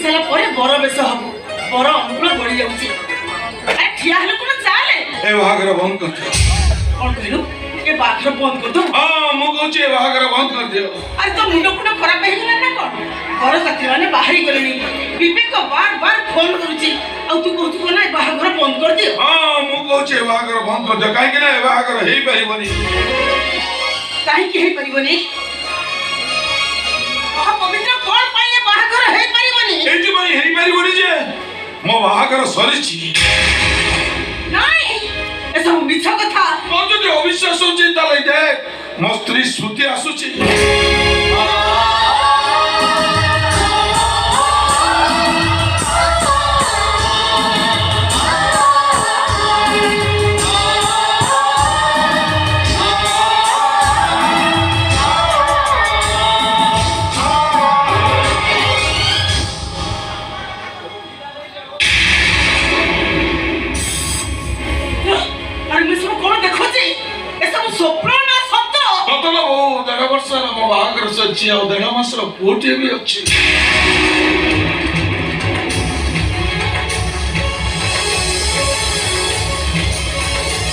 सारा परे बर बेस हम बर अनुकूल गड़ी जाउची अरे ठिया हले कोन चाले ए बाहागर बंद कर दियो कोन कहलु ए बाहागर बंद कर दो हां मु कहूची ए बाहागर बंद कर दियो अरे तो मुंड कुन खराब हे गेला ना कोन घर साथी माने बाहरी गलेनी विवेक बार बार फोन करूची आ तू कहू कोन ए बाहागर बंद कर दियो हां मु कहूची ए बाहागर बंद कर दियो काहे कि ना ए बाहागर हेई परिबनी काहे कि हेई परिबनी आ पवित्र कोन पाइए बाहागर हेई परिबनी एति भाई हेई परिबनी जे मो बाहागर सरीची नहीं ऐसा मिछा कथा तो जदि अविश्वास होची ताले देख मो स्त्री श्रुति आसुची अच्छी और देगा मसला पोटे भी अच्छी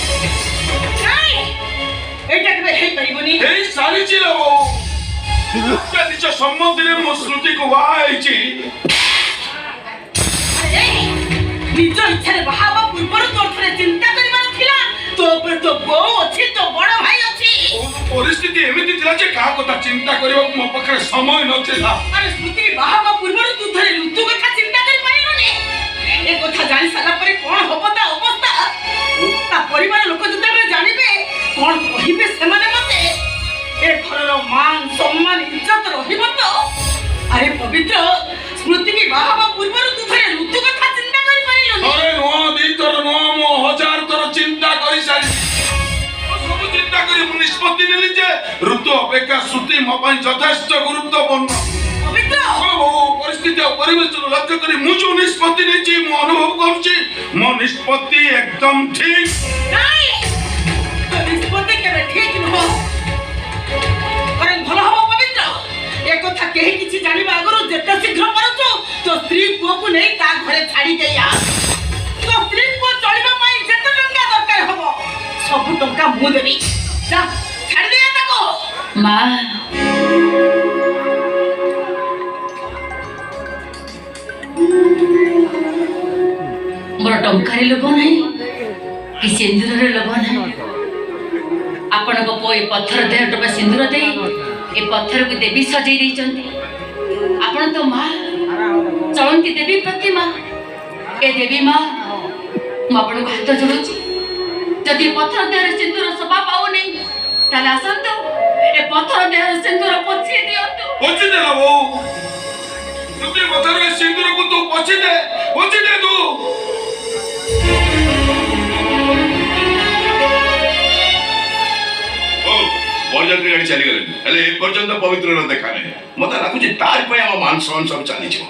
नहीं एटा के हे परिबनी ए सारी चीज वो क्या निच संबंधी मो श्रुति को वाइची अरे निज इच्छा रे बाहावा पूर्वर तोर थरे चिंता करिबार थिला तो पर तो बो अछि तो बड़ भाई अछि परिस्थिति एमिति थिला जे का कथा चिंता करिबा मो पखरे समय नथिला अरे स्मृति बाहावा पूर्वर तू थरे ऋतु कथा चिंता करि पाइलो ने ए कथा जानि साला परे कोन होबो ता अवस्था ता परिवार लोक जते जानिबे कोन कहिबे से माने मते ए घरर मान सम्मान इज्जत रहिबो तो अरे पवित्र स्मृति की बाहावा पूर्वर तू थरे ऋतु कथा चिंता करि पाइलो ने अरे नो दी तोर नो मो हजार तोर चिंता करि सारी चिंता करी निष्पत्ति नेली जे ऋतु अपेक्षा श्रुति मो पई यथेष्ट गुरुत्वपूर्ण पवित्र परिस्थिति और परिवेश को लक्ष्य करी मु जो निष्पत्ति नेची मो अनुभव करूची मो निष्पत्ति एकदम ठीक नहीं तो निष्पत्ति केबे ठीक न हो अरे भलो हो पवित्र एक कथा केही किछि जानिबा आगरो जेते शीघ्र परछु तो स्त्री को को नहीं ता घरे छाड़ी देया तो स्त्री को चलिबा पई जेते टंका दरकार हबो सब टंका मु देबी जा छाड़ दे ताको मां मोर टंकार लोभ नहीं कि सिंदूर लोभ नहीं आपण को पोए पत्थर दे टोपा सिंदूर दे ए पत्थर को देवी सजै दै चंती आपण तो मां चलंती देवी प्रतिमा ए देवी मां म आपण को हाथ जोड़ुची जदि पत्थर देहर सिंदूर शोभा पाउनी ताले आसंतो ए पत्थर देहर सिंदूर पोछि दे वो तुते पत्थर में सिंदूर को तू पोछि दे तू ओ बरजंत्री गाड़ी चली गले हेले ए पर्यंत पवित्र न देखा नहीं मते लागुची तार पे हम मान सम्मान सब चली छ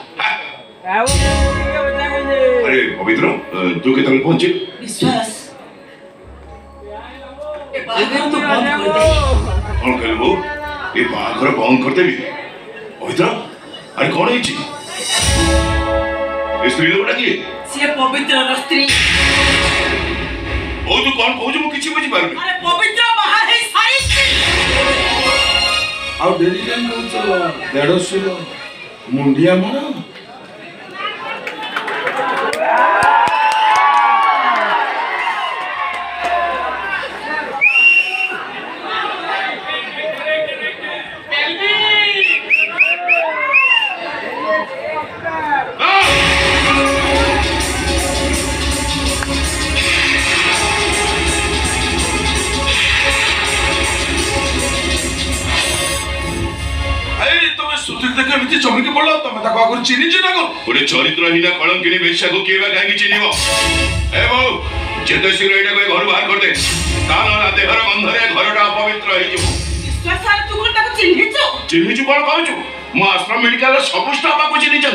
अरे पवित्र तू के तले पहुंची विश्वास ए बागर तो बंद कर दे कौन कहलबो ए बागर बंद कर देबी पवित्र अरे कौन है छी ए स्त्री लोग लगी से पवित्र स्त्री ओ तू कौन कहू मु किछि बुझी पारबी अरे पवित्र बाहा है सारी आ डेली टाइम कहू देड़ो मुंडिया मारा चमकी पड़ो तुम ताको आगुर चिन्हि ना को ओडे चरित्रहीन कलंकिनी बेश्या को केबा काहे चिन्हिबो ए बहु जेते शीघ्र एटा को घर बाहर कर दे तानो ना देहर गंधरे घरटा अपवित्र होई जो विश्वास सार तू कोन ताको चिन्हिछु कोन कहछु म आश्रम मेडिकल सब स्टाफ को चिन्हिछन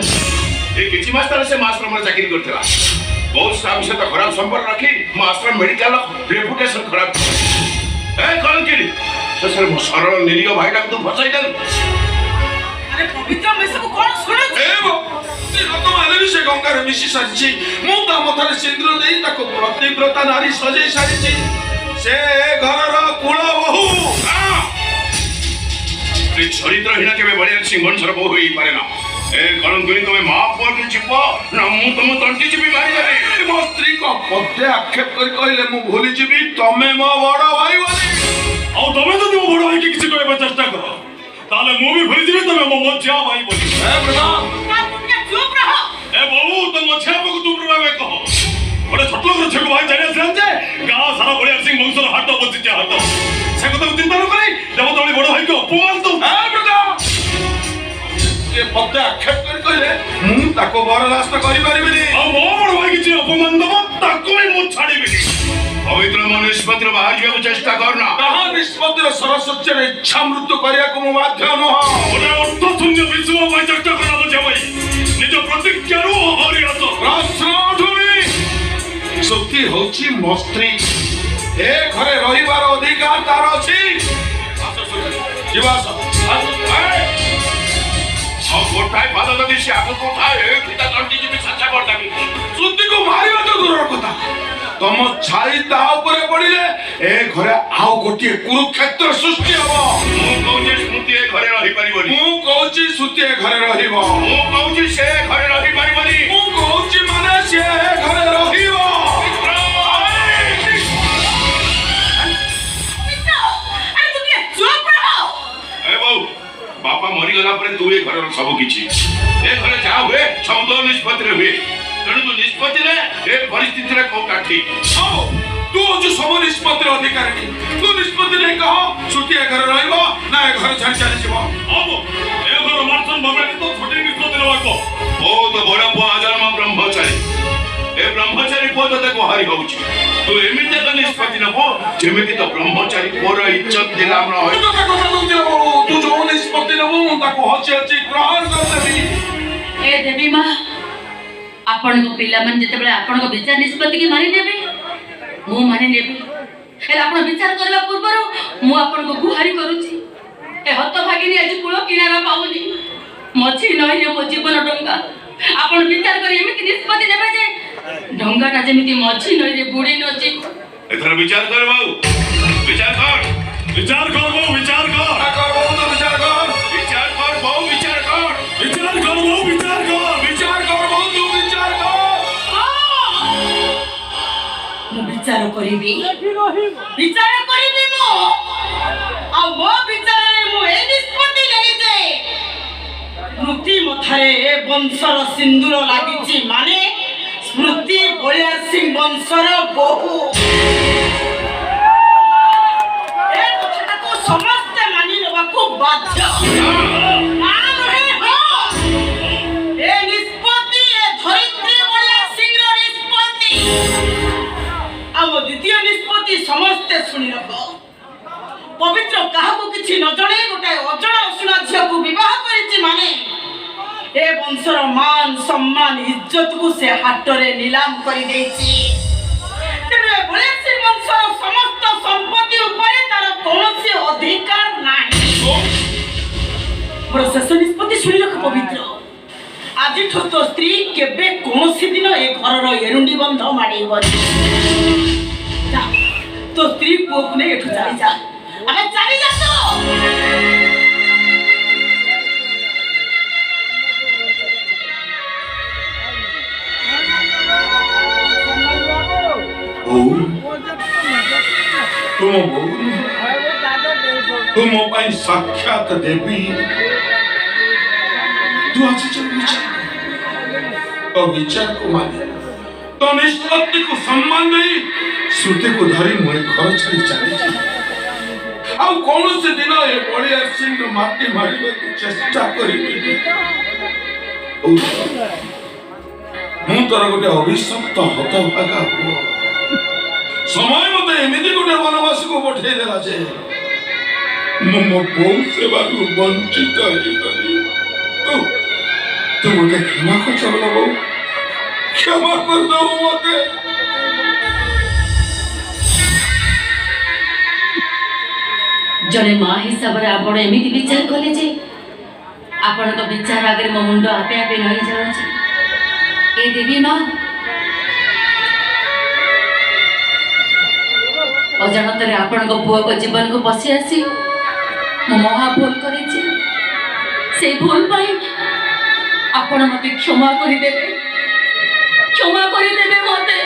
ए किछि मास तरह से म आश्रम में चाकरी करथला बहुत साहब से तो खराब संपर्क रखी म आश्रम मेडिकल रेपुटेशन खराब ए कलंकिनी ससर म सरल निरीह भाईटा तू फसाई दे अरे पवित्र में सब कौन सुने ए वो ସାଙ୍ଗରେ ମିଶି ସାରିଛି ମୁଁ ତା ମଥାରେ ସିନ୍ଦୁର ଦେଇ ତାକୁ ପ୍ରତିବ୍ରତା ନାରୀ ସଜେଇ ସାରିଛି ସେ ଘରର କୁଳ ବୋହୂ ଚରିତ୍ରହୀନ କେବେ ବଳିଆ ସିଂ ବଂଶର ବୋହୂ ହେଇପାରେ ନା ଏ କଳଙ୍କିଣୀ ତମେ ମା ପୁଅକୁ ଯିବ ନା ମୁଁ ତମ ତଣ୍ଟି ଯିବି ମାରିଦେବି ମୋ ସ୍ତ୍ରୀଙ୍କ ପଦେ ଆକ୍ଷେପ କରି କହିଲେ ମୁଁ ଭୁଲିଯିବି ତମେ ମୋ ବଡ ଭାଇ ବୋଲି ଆଉ ତମେ ଯଦି ମୋ ବଡ ଭାଇକି କିଛି କହିବା ଚେଷ୍ଟା କର ତାହେଲେ ମୁଁ ବି ଭୁଲିଯିବି ତମେ ମୋ ମଝିଆ ଭାଇ ବୋଲି ଚୁପ୍ ରହ ଏ ବୋଉ ତ ମଝିଆ ବାବୁକୁ ଚୁପ୍ ରହିବା କହ ଗୋଟେ ଛୋଟ ଲୋକର ଝିଅକୁ ଭାଇ ଜାଣି ଆସିଲା ଯେ ଗାଁ ସାରା ବଳିଆ ସିଂ ବଂଶର ହାଟ ବସିଛି ହାଟ ସେ କଥାକୁ ଚିନ୍ତା ନ କରି ଦେବତା ଭଳି ବଡ ଭାଇକୁ ଅପମାନ ଦଉ ପଦେ ଆକ୍ଷେପ କରି କହିଲେ ମୁଁ ତାକୁ ବରଦାସ୍ତ କରିପାରିବିନି ଆଉ ମୋ ବଡ ଭାଇ କିଛି ଅପମାନ ଦବ ତାକୁ ବି ମୁଁ ଛାଡ଼ିବିନି ପବିତ୍ର ମୋ ନିଷ୍ପତ୍ତିରୁ ବାହାରି ଯିବାକୁ ଚେଷ୍ଟା କରନା ତାହା ନିଷ୍ପତ୍ତିର ସରସ୍ୱତୀର ଇଚ୍ଛା ମୃତ୍ୟୁ କରିବାକୁ ମୁଁ ବାଧ୍ୟ ନୁହଁ ଗୋଟେ ଅର୍ଥ ଶୂନ୍ୟ ବିଷୟ ପାଇଁ ଚେଷ୍ଟା କର ମଝିଆ ଭାଇ ନିଜ ପ୍ରତିଜ୍ଞାରୁ ହରି ଆସ ପ୍ରଶ୍ନ ଉଠୁନି ସତୀ ହଉଛି ମୋ ସ୍ତ୍ରୀ ଏ ଘରେ ରହିବାର ଅଧିକାର ତାର ଅଛି ଯିବା ଆଉ ଗୋଟାଏ ପାଦ ଯଦି ସେ ଆଗକୁ ଥାଏ ପିତା ତଣ୍ଟି ଯିବି ସାଚା କରିଦେବି ସତୀକୁ ମାରିବା ତ ଦୂରର କଥା ତମ ଛାଇ ତା ଉପରେ ପଡିଲେ ଏ ଘରେ ଆଉ ଗୋଟିଏ କୁରୁକ୍ଷେତ୍ର ସୃଷ୍ଟି ହବ ମୁଁ କହୁଛି ସ୍ମୃତି ଏ ଘରେ ରହିପାରିବନି ମୁଁ କହୁଛି ସୂତି ଏ ଘରେ ରହିବ ମୁଁ କହୁଛି ସେ ଘରେ ରହିପାରିବନି ମୁଁ କହୁଛି ମାନେ ସେ ଏ ଘରେ ରହିବ ଏ ବୋଉ ବାପା ମରିଗଲା ପରେ ତୁ ଏ ଘରର ସବୁ କିଛି ଏ ଘରେ ଯାହା ହୁଏ ସବୁ ତୋ ନିଷ୍ପତ୍ତିରେ ହୁଏ ତେଣୁ ତୁ ନିଷ୍ପତ୍ତିରେ ଏ ପରିସ୍ଥିତିରେ କୋଉଟା ଠିକ ତୁ ହଉଛୁ ସବୁ ନିଷ୍ପତ୍ତିର ଅଧିକାରୀ ତୁ ନିଷ୍ପତ୍ତି ନେଇ କହ ସୂତି ଏ ଘରେ ରହିବ ନା ଏ ଘରେ ଛାଡ଼ି ଚାଲିଯିବ ହବ ଏ ଘର ମାର୍ସନ ଭାବରେ ତ ଛୋଟି ନିଷ୍ପତ୍ତି ନେବାକୁ ବହୁତ ବଡ଼ ପୁଅ ଅଜନ୍ମ ବ୍ରହ୍ମଚାରୀ ଏ ବ୍ରହ୍ମଚାରୀ ପୁଅ ତତେ ଗୁହାରି ହଉଛି ତୁ ଏମିତି ଏକ ନିଷ୍ପତ୍ତି ନେବ ଯେମିତି ତ ବ୍ରହ୍ମଚାରୀ ପୁଅର ଇଜ୍ଜତ ନିଲାମ ନ ତୁ କଥା ଦଉଛୁ ତୁ ଯୋଉ ନିଷ୍ପତ୍ତି ନେବୁ ମୁଁ ତାକୁ ହସି ହସି ଗ୍ରହଣ କରିଦେବି ଏ ଦେବୀ ମା ଆପଣଙ୍କ ପିଲାମାନେ ଯେତେବେଳେ ଆପଣଙ୍କ ବିଚାର ନିଷ୍ପତ୍ତିକି ମାନିନେବେ ମୁଁ ମାନିନେବି ହେଲେ ଆପଣ ବିଚାର କରିବା ପୂର୍ବରୁ ମୁଁ ଆପଣଙ୍କୁ ଗୁହାରି କରୁଛି ଏ ହତଭାଗିନୀ ଆଜି କୂଳ କିଣାରା ପାଉନି ମଝି ନଈରେ ମୋ ଜୀବନ ଡଙ୍ଗା ଆପଣ ବିଚାର କରି ଏମିତି ନିଷ୍ପତ୍ତି ନେବେ ଯେ ଡଙ୍ଗାଟା ଯେମିତି ମଝି ନଈରେ ବୁଡ଼ି ନ ଯିବ ଏଥର ବିଚାର କର ବୋଉ ବିଚାର କର ବିଚାର କର ବୋଉ ବିଚାର କର ବିଚାର କର ବିଚାର କର ବୋଉ ବିଚାର କର ବିଚାର କର ବୋଉ ବିଚାର କର ବିଚାର କର ବୋଉ ତୁ ବିଚାର କର ମୁଁ ବିଚାର କରିବି ମୁଁ ଆଉ ମୋ ବିଚାରରେ ମୁଁ ଏ ନିଷ୍ପତ୍ତି ନେଲି ଯେ ସ୍ମୃତି ମଥାରେ ଏ ବଂଶର ସିନ୍ଦୁର ଲାଗିଛି ମାନେ ସ୍ମୃତି ବଳିଆ ସିଂ ବଂଶର ବୋହୂ ଏ କଥାଟାକୁ ସମସ୍ତେ ମାନି ନେବାକୁ ବାଧ୍ୟ ନା ନୁହେଁ ହଁ ଏ ନିଷ୍ପତ୍ତି ଏ ଧରିତ୍ରୀ ବଳିଆ ସିଂର ନିଷ୍ପତ୍ତି ଆମ ଦ୍ୱିତୀୟ ନିଷ୍ପତ୍ତି ସମସ୍ତେ ଶୁଣି ରଖ ପବିତ୍ର କାହାକୁ କିଛି ନ ଜଣେଇ ଗୋଟାଏ ଅଜଣା ଅଶୁଣା ଝିଅକୁ ବିବାହ କରିଛି ମାନେ ଏ ବଂଶର ମାନ ସମ୍ମାନ ଇଜ୍ଜତକୁ ସେ ହାଟରେ ନିଲାମ କରିଦେଇଛି ତେଣୁ ଏ ବଳିଆ ସିଂ ବଂଶର ସମସ୍ତ ସମ୍ପତ୍ତି ଉପରେ ତାର କୌଣସି ଅଧିକାର ନାହିଁ ମୋର ଶେଷ ନିଷ୍ପତ୍ତି ଶୁଣି ରଖ ପବିତ୍ର ଆଜିଠୁ ତୋ ସ୍ତ୍ରୀ କେବେ କୌଣସି ଦିନ ଏ ଘରର ଏରୁଣ୍ଡି ବନ୍ଧ ମାଡ଼ିବନି ତୋ ସ୍ତ୍ରୀ ପୁଅକୁ ନେଇ ଏଠୁ ଚାଲିଯା ଆମେ ଚାଲିଯା ତ तुम बोल तुम ପାଇଁ ସାକ୍ଷାତ ଦେବୀ ତୁ ଆଜି ଯୋଉ ବିଚାରକୁ ମାନି ତ ନିଷ୍ପତ୍ତିକୁ ସମ୍ମାନ ଦେଇ ଶ୍ରୁତିକୁ ଧରି ମୁଁ ଏ ଘର ଛାଡ଼ି ଚାଲିଛି ଆଉ କୌଣସି ଦିନ ଏ ବଳିଆ ସିଂହ ମାଟି ମାରିବାକୁ ଚେଷ୍ଟା କରିବି ମୁଁ ତୋର ଗୋଟେ ଅଭିଶପ୍ତ ହତଭାଗା ପୁଅ ସମୟ ମତେ ଏମିତି ଗୋଟେ ବନବାସକୁ ପଠେଇ ଦେଲା ଯେ ମୁଁ ମୋ ବୋଉ ସେବାରୁ ବଞ୍ଚିତ ହେଇଗଲି ତୁ ମତେ କ୍ଷମା କରିଦେବ ବୋଉ କ୍ଷମା କରିଦେବ ମତେ ଜଣେ ମା ହିସାବରେ ଆପଣ ଏମିତି ବିଚାର କଲେ ଯେ ଆପଣଙ୍କ ବିଚାର ଆଗରେ ମୋ ମୁଣ୍ଡ ଆପେ ଆପେ ନଇଁ ଯାଉଛି ଏ ଦେବି ମା। ଅଜାଣତରେ ଆପଣଙ୍କ ପୁଅଙ୍କ ଜୀବନକୁ ପଶି ଆସି ମୁଁ ମହା ଭୁଲ କରିଛି। ସେଇ ଭୁଲ ପାଇଁ ଆପଣ ମତେ କ୍ଷମା କରିଦେବେ, କ୍ଷମା କରିଦେବେ ମତେ।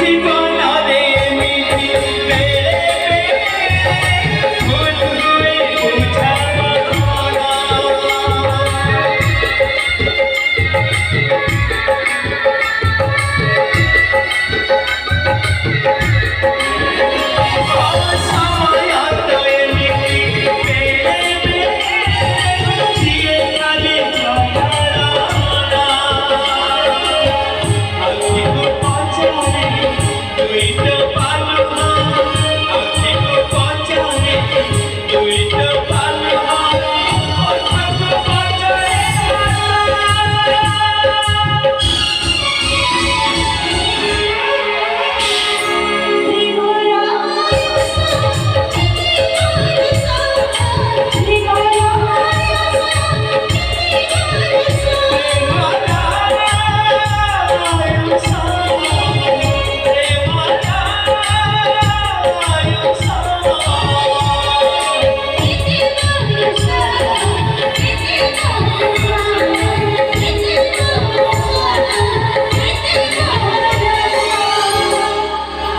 জীবনরে এমিতি বেড়ে ভুল হুয়ে বুঝাবা সময় তো এমিতি বেড়ে জিয়ে খালি জয়রা আখি কো পচারে তুই তো ভালো আখি কো পচারে তুই তো ভালো আখি কো পচারে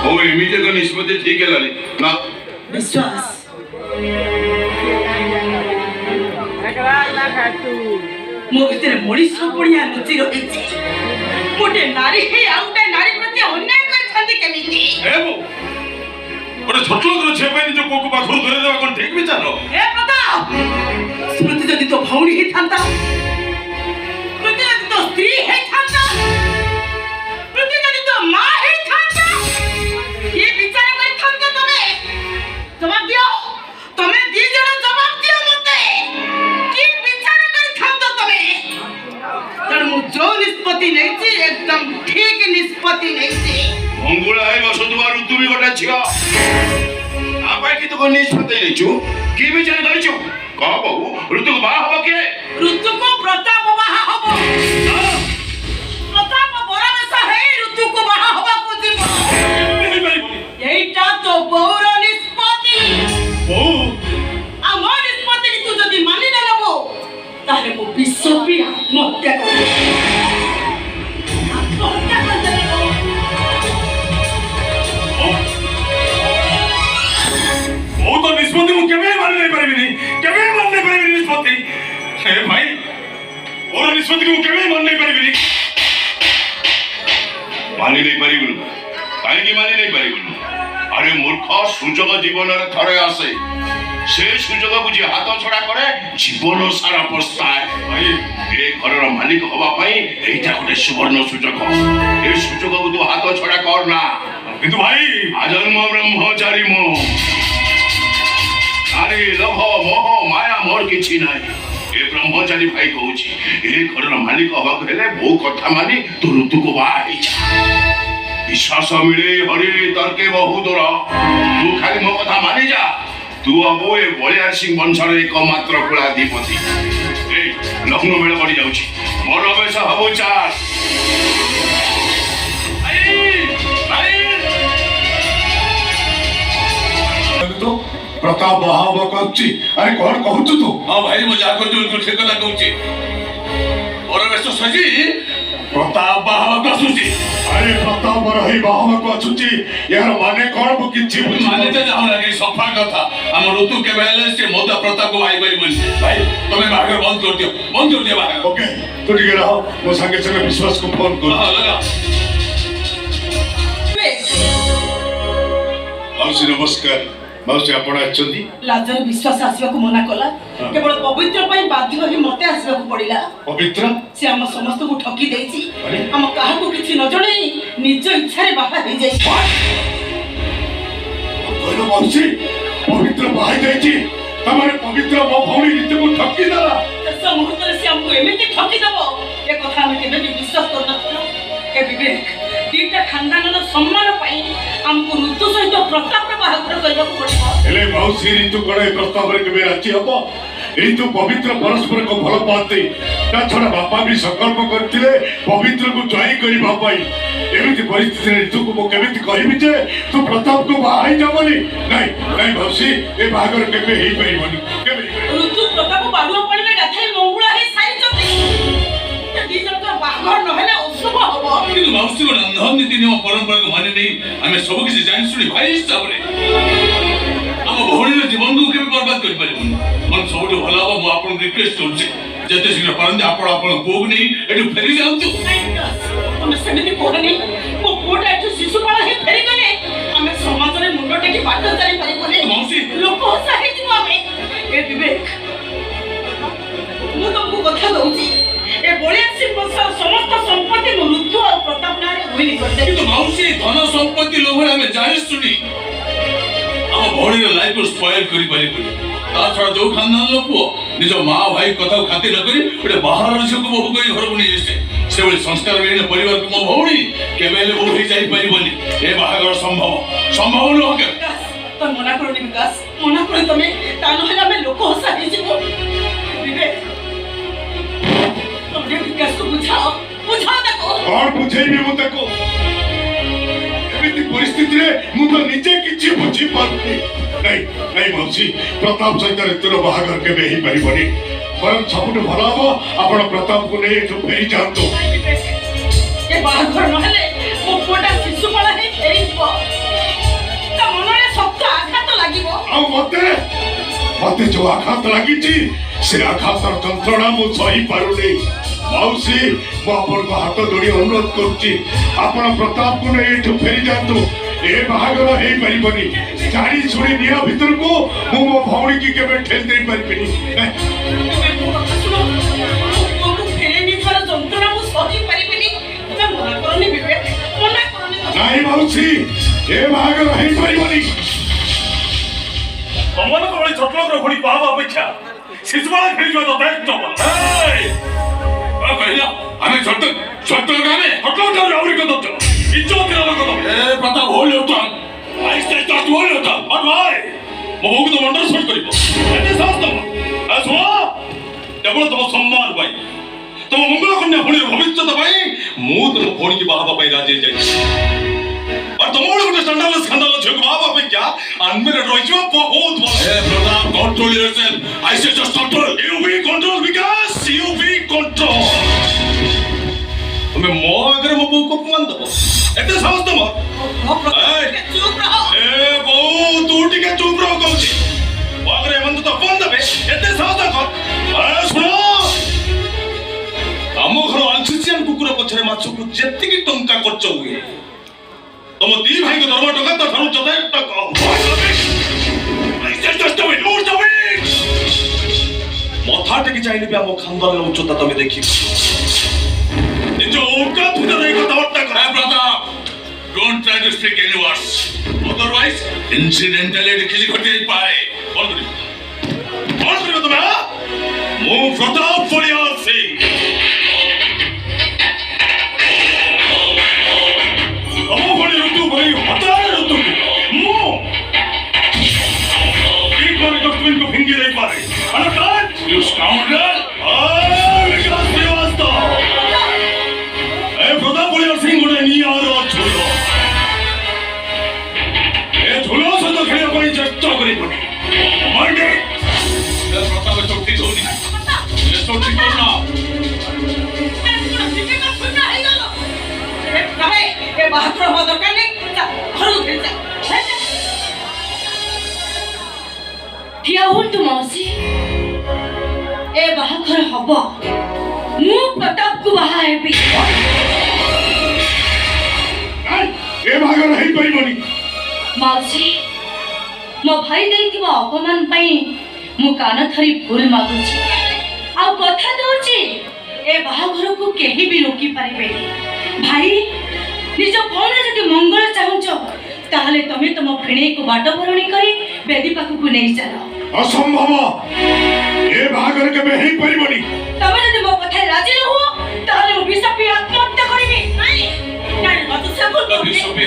ଓ ଏମିତି ଏକ ନିଷ୍ପତ୍ତି ଠିକ ହେଲାନି ନା। ବିଶ୍ୱାସ ମୋ ଭିତରେ ମଣିଷ ପଣିଆ ଲୁଚି ରହିଛି। ଗୋଟେ ନାରୀ ହେଇ ଆଉ ଗୋଟେ ନାରୀ ପ୍ରତି ଅନ୍ୟାୟ କରିଥାନ୍ତି କେମିତି? ଏ ବୋଉ, ଗୋଟେ ଛୋଟ ଲୋକର ଝିଅ ପାଇଁ ନିଜ ପୁଅକୁ ପାଖରୁ ଧରେଇ ଦେବା କ'ଣ ଠିକ ବିଚାର? ଏ ପ୍ରତାପ, ସ୍ମୃତି ଯଦି ତୋ ଭଉଣୀ ହେଇଥାନ୍ତା, ସ୍ମୃତି ଯଦି ତୋ ସ୍ତ୍ରୀ ହେଇଥାନ୍ତା, ସ୍ମୃତି ଯଦି ତୋ ମା ହେଇଥାନ୍ତା, କି ବିଚାର କରିଥାନ୍ତ ତମେ? ଜବାବ ଦିଅ, ତମେ ଦି ଜଣ ଜବାବ ଦିଅ ମତେ। କି ବିଚାର କରିଥାନ୍ତ ତମେ? ତେଣୁ ମୁଁ ଯୋଉ ନିଷ୍ପତ୍ତି ନେଇଛି ଏକଦମ ଠିକ ନିଷ୍ପତ୍ତି ନେଇଛି। ମଙ୍ଗୁଳା ହେଇ ବସୁଥିବା ଋତୁ ବି ଗୋଟେ ଝିଅ। ତା ପାଇଁ କି ତୁ ନିଷ୍ପତ୍ତି ନେଇଛୁ? କି ବିଚାର କରିଛୁ? କହ ବୋଉ, ଋତୁକୁ ବାହା ହବ କିଏ? ଋତୁକୁ ପ୍ରତାପ ବାହା ହବ। ପ୍ରତାପ ବରବେଶ ହେଇ ଋତୁକୁ ବାହା ହବାକୁ ଯିବ। ହେଇପାରିବନି। এইটা তো বউর নিষ্পত্তি। ବୋଉ, আর ମୋ ନିଷ୍ପତ୍ତିକି ତୁ ଯଦି ମାନି ନ ନେବୁ ତାହେଲେ ମୁଁ ବିଷ ପିଇ ଆତ୍ମହତ୍ୟା କରିବି। ଆତ୍ମହତ୍ୟା କରିଦେବି ମୁଁ। ବୋଉ ତ ନିଷ୍ପତ୍ତି ମୁଁ କେବେ ମାନି ନେଇପାରିବିନି, କେବେ ମାନି ନେଇପାରିବିନି ନିଷ୍ପତ୍ତି। ହେ ଭାଇ, ମୋର ନିଷ୍ପତ୍ତିକୁ ମୁଁ କେବେ ମାନି ନେଇପାରିବିନି। ମାନି ନେଇପାରିବୁନୁ? କାହିଁକି ମାନି ନେଇପାରିବୁନୁ? ଆରେ ମୂର୍ଖ, ସୁଯୋଗ ଜୀବନରେ ଥରେ ଆସେ। ସେ ସୁଯୋଗକୁ ଯିଏ ହାତ ଛଡା କରେ ଜୀବନ ସାରା ପସ୍ତାଏ। ଭାଇ, ଏ ଘରର ମାଲିକ ହବା ପାଇଁ ଏଇଟା ଗୋଟେ ସୁବର୍ଣ୍ଣ ସୁଯୋଗ। ଏ ସୁଯୋଗକୁ ତୁ ହାତ ଛଡା କର ନା। କିନ୍ତୁ ଭାଇ, ଆଜନ୍ମ ବ୍ରହ୍ମଚାରୀ ମୁଁ। ନାରୀ ଲୋଭ ମୋହ ମାୟା ମୋର କିଛି ନାହିଁ। ଏ ବ୍ରହ୍ମଚାରୀ ଭାଇ କହୁଛି, ଏ ଘରର ମାଲିକ ହବାକୁ ହେଲେ ବୋଉ କଥା ମାନି ତୁ ଋତୁକୁ ବାହା ହେଇଯା। ବିଶ୍ୱାସ ମିଳେ ହରି ତର୍କେ ବହୁ ଦୂର। ତୁ ଖାଲି ମୋ କଥା ମାନି ଯା। ତୁ ହବୁ ଏ ବଳିଆର ସିଂ ବଂଶର ଏକମାତ୍ର କୁଳାଧିପତି। ଏଇ ଲଗ୍ନ ବେଳ ଗଡ଼ି ଯାଉଛି, ମୋର ବେଶ ହବୁ ଚାଲ। ତୁ ପ୍ରତାପ ବାହା ହବ କହୁଛି। ଆରେ କଣ କହୁଛୁ ତୁ? ହଁ ଭାଇ, ମୁଁ ଯାହା କହୁଛି ବିଲକୁଲ ଠିକ କଥା କହୁଛି। ମୋର ବେଶ ସଜି ପ୍ରତାପ ବାହା ହବାକୁ ଆସୁଛି। ଆରେ ପ୍ରତାପ ରହି ବାହା ହବାକୁ ଆସୁଛି, ଏହାର ମାନେ କଣ ମୁଁ କିଛି ମାନିତେ ଯାଉନା, କି ସଫା କଥା। ଆମ ଋତୁ କେବେ ହେଲେ ସେ ମୋଦା ପ୍ରତାପକୁ ବାହାଇ ପାରିବନି। ଭାଇ, ତମେ ବାହାଘର ବନ୍ଦ କରିଦିଅ, ବନ୍ଦ କରିଦିଅ ବାହାଘର। ଓକେ, ତୁ ଟିକେ ରହ, ମୋ ସାଙ୍ଗେ ସାଙ୍ଗେ ବିଶ୍ୱାସକୁ ଫୋନ କର। ହଁ, ଲଗା। ମାଉସୀ ନମସ୍କାର। ମାଉସୀ ଆପଣ ଆସିଛନ୍ତି? ଲାଜରେ ବିଶ୍ୱାସ ଆସିବାକୁ ମନା କଲା। କେବଳ ପବିତ୍ର ପାଇଁ ବାଧ୍ୟ ହୋଇ ମତେ ଆସିବାକୁ ପଡିଲା। ପବିତ୍ର? ସେ ଆମ ସମସ୍ତଙ୍କୁ ଠକି ଦେଇଛି। ଆରେ? ଆମ କାହାକୁ କିଛି ନ ଜଣେଇ ନିଜ ଇଚ୍ଛାରେ ବାହା ହେଇଯାଇଛି। କହିଲ ମାଉସୀ, ପବିତ୍ର ବାହା ଯାଇଛି? ତାମାନେ ପବିତ୍ର ମୋ ଭଉଣୀ ରୀତିକୁ ଠକି ଦେଲା? ଶେଷ ମୁହୂର୍ତ୍ତରେ ସେ ଆମକୁ ଏମିତି ଠକିଦବ ଏ କଥା ଆମେ କେବେ ବି ବିଶ୍ୱାସ କରିନଥିଲୁ। ଏ ବିବେକ, ଦିଟା ଖାନଦାନର ସମ୍ମାନ ପାଇଁ ଆମକୁ ଋତୁ ସହିତ ପ୍ରତାପର ବାହାଘର କରିବାକୁ ପଡିବ। ହେଲେ ମାଉସୀ, ଋତୁ କଣ ଏ ପ୍ରସ୍ତାବରେ କେବେ ରାଜି ହବ? ଋତୁ ପବିତ୍ର ପରସ୍ପରକୁ ଭଲ ପାଆନ୍ତି। ତା ଛଡା ବାପା ବି ସଂକଳ୍ପ କରିଥିଲେ ପବିତ୍ରକୁ ଜୟ କରିବା ପାଇଁ। ଏମିତି ପରିସ୍ଥିତିରେ ଋତୁକୁ ମୁଁ କେମିତି କହିବି ଯେ ତୁ ପ୍ରତାପକୁ ବାହା ହେଇଯା ବୋଲି? ନାଇଁ ନାଇଁ ମାଉସୀ, ଏ ବାହାଘର କେବେ ହେଇପାରିବନି, କେବେ ହେଇପାରିବନି। ଋତୁ ପ୍ରତାପ ବାଡୁଆ ପାଣିରେ ଗାଧେଇ ମଙ୍ଗୁଳା ହେଇ ସାରିଛନ୍ତି। ଏ ଦି ଜଣଙ୍କର ବାହାଘର ନହେଲେ ଅଶୁଭ ହବ। କିନ୍ତୁ ମାଉସୀଙ୍କ ରନ୍ଧନ ନୀତି ନିୟମ ପରମ୍ପରାକୁ ମାନି ନେଇ ଆମେ ସବୁ କିଛି ଜାଣି ଶୁଣି ଭାଇ ହିସାବରେ ଆମ ଭଉଣୀର ଜୀବନକୁ କେବେ ବର୍ବାଦ କରିପାରିବୁନି। ମାନେ ସବୁଠୁ ଭଲ ହବ, ମୁଁ ଆପଣଙ୍କୁ ରିକ୍ୱେଷ୍ଟ କରୁଛି ଯେତେ ଶୀଘ୍ର ପାରନ୍ତି ଆପଣ ଆପଣଙ୍କ ପୁଅକୁ ନେଇ ଏଠୁ ଫେରି ଯାଆନ୍ତୁ। ତମେ ସେମିତି କୁହନି। ମୋ ପୁଅଟା ଏଠୁ ଶିଶୁପାଳ ହେଇ ଫେରିଗଲେ ଆମେ ସମାଜରେ ମୁଣ୍ଡ ଟେକି ବାଟ ଚାଲି ପାରିବୁନି। ମାଉସୀ। ଲୋକ ହସା ହେଇଯିବୁ ଆମେ। ଏ ବିବେକ, ମୁଁ ତମକୁ କଥା ଦଉଛି, ଏ 82 ବର୍ଷର ସମସ୍ତ ସମ୍ପତ୍ତି ମୁଁ ଋତୁ ଆଉ ପ୍ରତାପ ନାଁରେ ଉଇଲି କରିଦେବି। କିନ୍ତୁ ମାଉସୀ, ଧନ ସମ୍ପତ୍ତି ଲୋଭରେ ଆମେ ଜାଣି ଶୁଣି ଆମ ଭଉଣୀର ଲାଇଫକୁ ସ୍ପଏଲ କରିପାରିବୁନି। ତା ଛଡା ଯୋଉ ଖାନଦାନର ପୁଅ ନିଜ ମା ଭାଇ କଥାକୁ ଖାତିର ନ କରି ଗୋଟେ ବାହାରର ଝିଅକୁ ବୋହୂ କରି ଘରକୁ ନେଇ ଆସେ, ସେଭଳି ସଂସ୍କାର ବିହୀନ ପରିବାରକୁ ମୋ ଭଉଣୀ କେବେ ହେଲେ ବୋହୂ ହେଇ ଯାଇପାରିବନି। ଏ ବାହାଘର ସମ୍ଭବ ନୁହଁ କେବେ। ବିକାଶ, ତମେ ମନା କରନି ବିକାଶ, ମନା କର ତମେ। ତା ନହେଲେ ଆମେ ଲୋକ ହସା ହେଇଯିବୁ। ବିବେକ, ତମେ ବିକାଶକୁ ବୁଝାଅ ତାକୁ। କଣ ବୁଝେଇବି ମୁଁ ତାକୁ? ଏମିତି ପରିସ୍ଥିତିରେ ମୁଁ ତ ନିଜେ କିଛି ବୁଝିପାରୁନି। ନାଇଁ ନାଇଁ ମାଉସୀ, ପ୍ରତାପ ସହିତ ଋତୁର ବାହାଘର କେବେ ହେଇପାରିବନି। ବରଂ ସବୁଠୁ ଭଲ ହବ ଆପଣ ପ୍ରତାପକୁ ନେଇ ଏଠୁ ଫେରି ଯାଆନ୍ତୁ। ଏ ବାହାଘର ନହେଲେ ମୋ ପୁଅଟା ଶିଶୁପାଳ ହେଇ ଫେରିଯିବ। ତା ମନରେ ଶକ୍ତ ଆଘାତ ଲାଗିବ। ଆଉ ମତେ ଯୋଉ ଆଘାତ ଲାଗିଛି ସେ ଆଘାତର ଯନ୍ତ୍ରଣା ମୁଁ ସହି ପାରୁନି। ମାଉସୀ, ମୁଁ ଆପଣଙ୍କ ହାତ ଯୋଡ଼ି ଅନୁରୋଧ କରୁଛି, ଆପଣ ପ୍ରତାପକୁ ନେଇ ଏଠୁ ଫେରି ଯାଆନ୍ତୁ। ଏ ବାହାଘର ହେଇପାରିବନି। ଜାଣି ଶୁଣି ନିଆ ଭିତରକୁ ମୁଁ ମୋ ଭଉଣୀକି କେବେ ଠେଲି ଦେଇ ପାରିବିନି। ତମେ ମୋ କଥା ଶୁଣ। ମୋ ପୁଅକୁ ଫେରେଇ ନେଇଯିବାର ଯନ୍ତ୍ରଣା ମୁଁ ସହି ପାରିବିନି। ତମେ ମନା କରନି ବିବେକ, ମନା କରନି। ନାଇଁ ମାଉସୀ, ଏ ବାହାଘର ହେଇପାରିବନି। ତମମାନଙ୍କ ଭଳି ଛୋଟର ଭଳି ପାବା ଅପେକ୍ଷା ଶିଶୁପାଳ ଖେଳିଯିବା ଯଥେଷ୍ଟ ଭଲ। କହିଲା ଆମେ ଛୋଟ ଗାଁରେ ଆହୁରି କଦମ ଇଜ୍ଜତ ଲୋକ Pratap hold your Tong. I say just hold your tongue. But why? ମୋ ବୋଉକୁ ତମ ଅଣ୍ଡରସ୍ଟୁଡ୍ କରିବ। ଏତେ ସାହସ ତମ? ଶୁଣ, କେବଳ ତମ ସମ୍ମାନ ପାଇଁ, ତମ ମଙ୍ଗଳ କନ୍ୟା ଭଉଣୀର ଭବିଷ୍ୟତ ପାଇଁ ମୁଁ ତମ ଭଉଣୀକି ବାହା ହେବା ପାଇଁ ରାଜି ହେଇଯାଇଛି। ଆଉ ତମ ଭଳି ଗୋଟେ ଷ୍ଟାଣ୍ଡାର୍ଡ ସ୍କାଣ୍ଡାଲ ଝିଅକୁ ବାହା ହେବା ଅପେକ୍ଷା ଅନମ୍ୟାରେଡ୍ ରହିଯିବା ବହୁତ ଭଲ। Pratap, control yourself. I say just control. You be control because you be control. ତମେ ମୋ ଆଗରେ ମୋ ବୋଉକୁ ଅପମାନ ଦବ? ଏତେ ସାହସ ତମ? ଚୁପ୍ ରହ। ଏ ବୋଉ, ତୁ ଟିକେ ଚୁପ୍ ରହ କହୁଛି। ମୋ ଆଗରେ ଏମାନେ ତ ଅପମାନ ଦେବେ, ଏତେ ସାହସ କର। ଶୁଣ, ଆମ ଘର ଆଲସିସିଆନ କୁକୁର ପଛରେ ମାଛକୁ ଯେତିକି ଟଙ୍କା ଖର୍ଚ୍ଚ ହୁଏ, ତମ ଦି ଭାଇଙ୍କ ଦରମା ଟଙ୍କା ତା ଠାରୁ ଯଥେଷ୍ଟ କମ୍। ମଥା ଟେକି ଚାହିଁଲେ ବି ଆମ ଖାନଦାନର ଉଚ୍ଚତା ତମେ ଦେଖିବ। ନିଜ ଔକାତ ଭିତରେ ଏଇ କଥାବାର୍ତ୍ତା କର। Pratap, don't try to speak any words. Otherwise, incidentally କିଛି ଘଟି ଯାଇପାରେ। କଣ କରିବ ତମେ? ମୁଁ ପ୍ରତାପ ବଳିଆର ସିଂ। ତମ ଭଳି ଋତୁ ଭଳି ହଜାର ଋତୁକୁ ମୁଁ ଡଷ୍ଟବିନକୁ ଫିଙ୍ଗି ଦେଇପାରେ। You scoundrel! ବିକାଶ ଶ୍ରୀବାସ୍ତବ, ଏ ପ୍ରତାପ ବଳିଆର ସିଂ ଗୋଟେ ନିଆର ଝୁଲ। ଏ ଝୁଲ ସହିତ ଖେଳିବା ପାଇଁ ଚେଷ୍ଟା କରିବନି। ପ୍ରତାପ ଏସବୁ ଠିକ ହଉନି। ଏସବୁ ଠିକ କରୁନା। ଏ ବାହାଘର ହବା ଦରକାର ନାହିଁ। ଘରକୁ ଫେରି ଯା। ଠିଆ ହୁଅନ୍ତୁ ମାଉସୀ। ଏ ବାହାଘର ହବ। ମୁଁ ପ୍ରତାପକୁ ବାହା ହେବି। ଏ ବାହାଘର ହେଇପାରିବନି। ମାଉସୀ, ମୋ ଭାଇ ଦେଇଥିବା ଅପମାନ ପାଇଁ ମୁଁ କାନ ଧରି ଭୁଲ ମାଗୁଛି। ଆଉ କଥା ଦଉଛି, ଏ ବାହାଘରକୁ କେହି ବି ରୋକି ପାରିବେନି। ଭାଇ, ନିଜ ଭଉଣୀର ଯଦି ମଙ୍ଗଳ ଚାହୁଁଛ, ତାହେଲେ ତମେ ତମ ଭିଣେଇକୁ ବାଟ ଭରଣୀ କରି ବେଦୀ ପାଖକୁ ନେଇ ଚାଲ। ଅସମ୍ଭବ। ଏ ବାହାଘର କେବେ ହେଇପାରିବନି। ତମେ ଯଦି ମୋ କଥାରେ ରାଜି ନ ହୁଅ, ତାହେଲେ ମୁଁ ବିଷ ପିଇ ଆତ୍ମହତ୍ୟା କରିବି।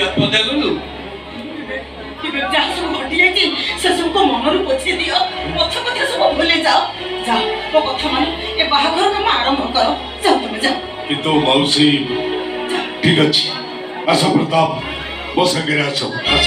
ଆତ୍ମହତ୍ୟା କଲୁ? ଯାହା ସବୁ ଘଟି ଯାଇଛି ସେ ସବୁକୁ ମନରୁ ପୋଛି ଦିଅ। ପଛ କଥା ସବୁ ଭୁଲି ଯାଅ। ଯାଅ ମୋ କଥା ମାନ ଏ ବାହାଘର କାମ ଆରମ୍ଭ କର ଯାଅ ତମେ ଯାଅ କିନ୍ତୁ ମାଉସୀ ଠିକ ଅଛି ଆସ ପ୍ରତାପ ମୋ ସାଙ୍ଗରେ ଆସ ଆସ